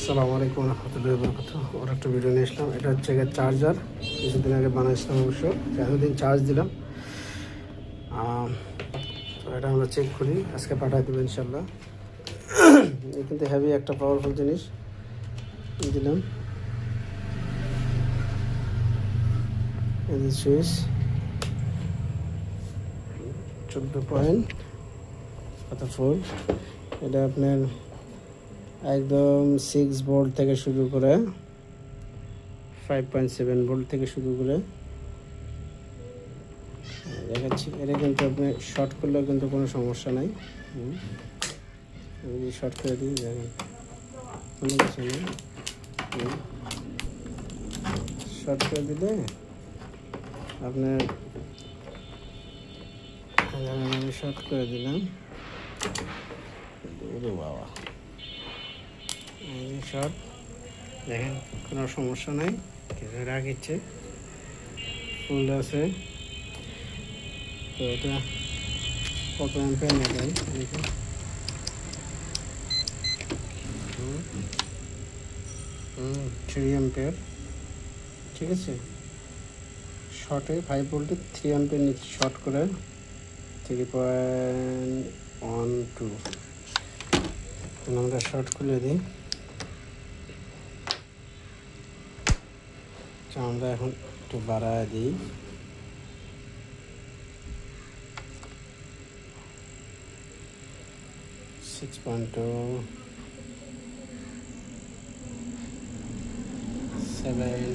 আসসালামু আলাইকুম রহমতুল্লাহি ওয়া বারাকাতুহু। ওর একটা ভিডিও নিয়ে আসলাম। এটা হচ্ছে গিয়ে চার্জার, কিছুদিন আগে বানাইছিলাম অবশ্য, এতদিন চার্জ দিলাম। তো এটা আমরা চেক করি, আজকে পাঠিয়ে দেবো ইনশাল্লাহ। এই কিন্তু হেভি একটা পাওয়ারফুল জিনিস দিলাম। এই যে সুইচ 14 পয়েন্ট কত ভোল্ট, এটা আপনার একদম 6 ভোল্ট থেকে শুরু করে 5.7 ভোল্ট থেকে শুরু করে দেখাচ্ছি। এটা কিন্তু আপনি শর্ট করলেও কিন্তু কোনো সমস্যা নাই। আমি যদি শর্ট করে দিই, দেখেন কোনো কিছু নেই। শর্ট করে দিলে আপনার, আমি শর্ট করে দিলাম, বাবা শর্ট, দেখেন কোনো সমস্যা নাই, কিছু রাখিচ্ছে ফুল আছে। তো এটা কত অ্যাম্পিয়ার না দেয় দেখুন, 3 অ্যাম্পিয়ার। ঠিক আছে, শর্টে 5 ভোল্টে 3 অ্যাম্পিয়ার নিচে শর্ট করে 3.12 আমরা শর্ট খুলে দিই। আমরা এখন একটু বাড়ায় দিই, 6.2 7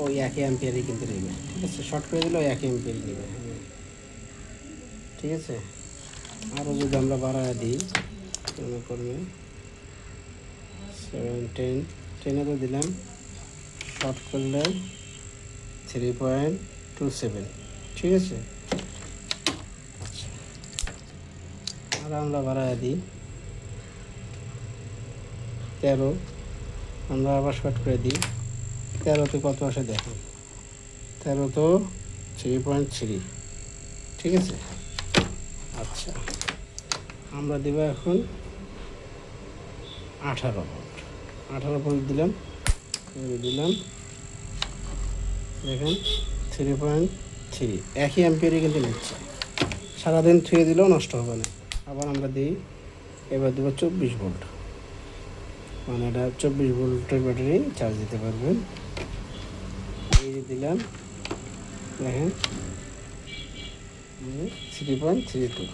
ওই একই অ্যাম্পিয়ারই কিন্তু নেবে। ঠিক আছে, শর্ট করে দিলে ওই একই অ্যাম্পিয়ারই নেবে। ঠিক আছে, আরও যদি আমরা বাড়ায় দিই মনে করবে 7, 10, 10 তো দিলাম, শর্ট করলে 3.27। ঠিক আছে, আচ্ছা আর আমরা বাড়ায় দিই 13, আমরা আবার শর্ট করে দিই 13তে কত আসে দেখুন, 13 তো 3.3। ঠিক আছে, আচ্ছা আমরা দেবো এখন 18 ভোল্ট। 18 ভোল্ট দিলাম, দেখেন 3.3 একই অ্যাম্পিয়ারই কিন্তু নিচ্ছে, সারাদিন থুয়ে দিলেও নষ্ট হবে না। আবার আমরা দিই, এবার দেবো 24 ভোল্ট, মানে এটা 24 ভোল্টের ব্যাটারি চার্জ দিতে পারবেন। এই যে দিলাম, দেখেন 3.32।